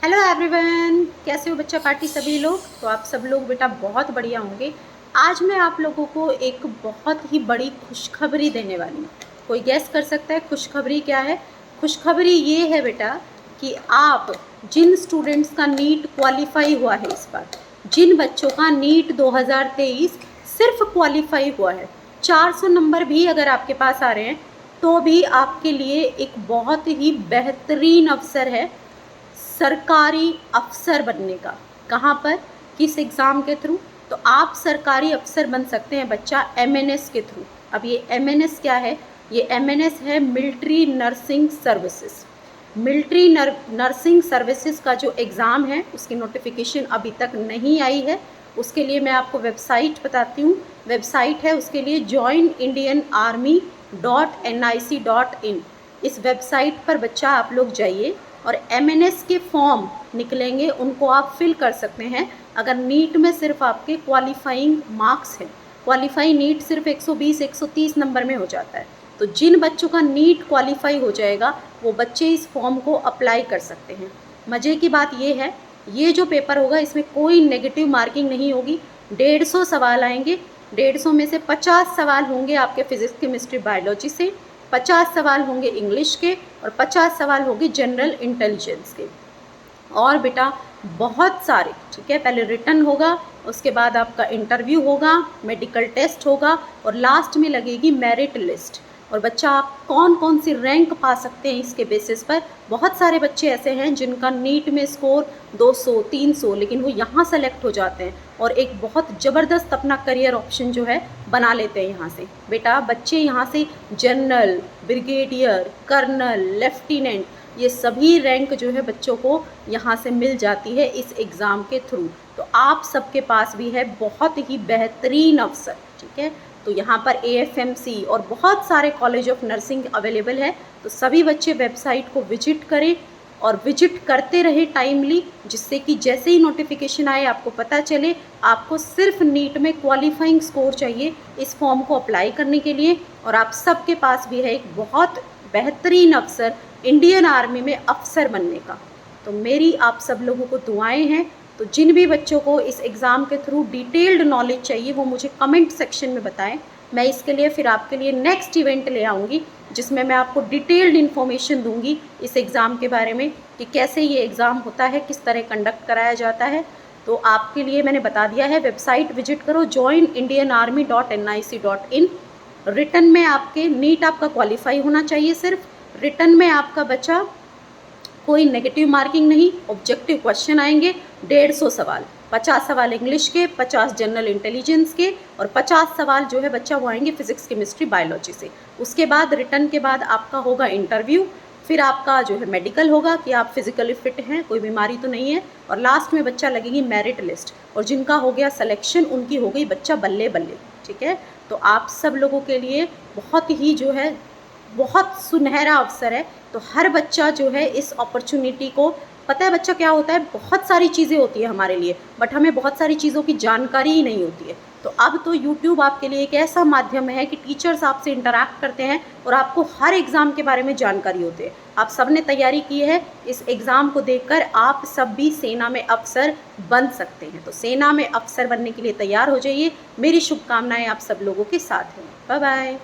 Hello everyone, कैसे हो बच्चा पार्टी सभी लोग। तो आप सब लोग बेटा बहुत बढ़िया होंगे। आज मैं आप लोगों को एक बहुत ही बड़ी खुशखबरी देने वाली हूँ। कोई गैस कर सकता है खुशखबरी क्या है? खुशखबरी ये है बेटा कि आप जिन स्टूडेंट्स का नीट क्वालिफाई हुआ है, इस बार जिन बच्चों का नीट 2023 सिर्फ क्वालिफाई हुआ है, 400 नंबर भी अगर आपके पास आ रहे हैं तो भी आपके लिए एक बहुत ही बेहतरीन अवसर है सरकारी अफसर बनने का। कहाँ पर, किस एग्ज़ाम के थ्रू? तो आप सरकारी अफसर बन सकते हैं बच्चा एमएनएस के थ्रू। अब ये एमएनएस क्या है? ये एमएनएस है military nursing services. Military nursing services का जो एग्ज़ाम है उसकी नोटिफिकेशन अभी तक नहीं आई है। उसके लिए मैं आपको वेबसाइट बताती हूँ। वेबसाइट है उसके लिए joinindianarmy.nic.in। इस वेबसाइट पर बच्चा आप लोग जाइए और एमएनएस के फॉर्म निकलेंगे, उनको आप फिल कर सकते हैं। अगर नीट में सिर्फ आपके क्वालिफाइंग मार्क्स हैं, क्वालिफाई नीट सिर्फ 120 130 नंबर में हो जाता है, तो जिन बच्चों का नीट क्वालिफाई हो जाएगा वो बच्चे इस फॉर्म को अप्लाई कर सकते हैं। मज़े की बात ये है, ये जो पेपर होगा इसमें कोई नेगेटिव मार्किंग नहीं होगी। 150 सवाल आएंगे। 150 में से 50 सवाल होंगे आपके फिजिक्स केमिस्ट्री बायोलॉजी से, 50 सवाल होंगे इंग्लिश के और 50 सवाल होंगे जनरल इंटेलिजेंस के। और बेटा बहुत सारे, ठीक है, पहले रिटन होगा, उसके बाद आपका इंटरव्यू होगा, मेडिकल टेस्ट होगा और लास्ट में लगेगी मेरिट लिस्ट। और बच्चा आप कौन कौन सी रैंक पा सकते हैं इसके बेसिस पर। बहुत सारे बच्चे ऐसे हैं जिनका नीट में स्कोर 200 300, लेकिन वो यहाँ सेलेक्ट हो जाते हैं और एक बहुत ज़बरदस्त अपना करियर ऑप्शन जो है बना लेते हैं यहाँ से। बेटा बच्चे यहाँ से जनरल, ब्रिगेडियर, कर्नल, लेफ्टिनेंट, ये सभी रैंक जो है बच्चों को यहाँ से मिल जाती है इस एग्ज़ाम के थ्रू। तो आप सबके पास भी है बहुत ही बेहतरीन अवसर, ठीक है। तो यहाँ पर एएफएमसी और बहुत सारे कॉलेज ऑफ नर्सिंग अवेलेबल है। तो सभी बच्चे वेबसाइट को विजिट करें और विजिट करते रहे टाइमली, जिससे कि जैसे ही नोटिफिकेशन आए आपको पता चले। आपको सिर्फ नीट में क्वालिफाइंग स्कोर चाहिए इस फॉर्म को अप्लाई करने के लिए, और आप सबके पास भी है एक बहुत बेहतरीन अवसर इंडियन आर्मी में अफसर बनने का। तो मेरी आप सब लोगों को दुआएं हैं। तो जिन भी बच्चों को इस एग्ज़ाम के थ्रू डिटेल्ड नॉलेज चाहिए वो मुझे कमेंट सेक्शन में बताएं। मैं इसके लिए फिर आपके लिए नेक्स्ट इवेंट ले आऊँगी जिसमें मैं आपको डिटेल्ड इन्फॉर्मेशन दूंगी इस एग्ज़ाम के बारे में कि कैसे ये एग्ज़ाम होता है, किस तरह कंडक्ट कराया जाता है। तो आपके लिए मैंने बता दिया है, वेबसाइट विजिट करो joinindianarmy.nic.in। रिटन में आपके नीट आपका क्वालिफाई होना चाहिए सिर्फ। रिटन में आपका बच्चा कोई नेगेटिव मार्किंग नहीं, ऑब्जेक्टिव क्वेश्चन आएंगे। 150 सवाल, 50 सवाल इंग्लिश के, 50 जनरल इंटेलिजेंस के और 50 सवाल जो है बच्चा वो आएंगे फिजिक्स केमिस्ट्री बायोलॉजी से। उसके बाद रिटन के बाद आपका होगा इंटरव्यू, फिर आपका जो है मेडिकल होगा कि आप फिजिकली फिट हैं, कोई बीमारी तो नहीं है, और लास्ट में बच्चा लगेगी मेरिट लिस्ट। और जिनका हो गया सिलेक्शन उनकी हो गई बच्चा बल्ले बल्ले, ठीक है। तो आप सब लोगों के लिए बहुत ही जो है बहुत सुनहरा अवसर है। तो हर बच्चा जो है इस अपॉर्चुनिटी को, पता है बच्चा क्या होता है, बहुत सारी चीज़ें होती है हमारे लिए बट हमें बहुत सारी चीज़ों की जानकारी ही नहीं होती है। तो अब तो YouTube आपके लिए एक ऐसा माध्यम है कि टीचर्स आपसे इंटरैक्ट करते हैं और आपको हर एग्ज़ाम के बारे में जानकारी होती है। आप सब ने तैयारी की है, इस एग्ज़ाम को देखकर आप सब भी सेना में अफसर बन सकते हैं। तो सेना में अफसर बनने के लिए तैयार हो जाइए। मेरी शुभकामनाएं आप सब लोगों के साथ हैं। Bye bye.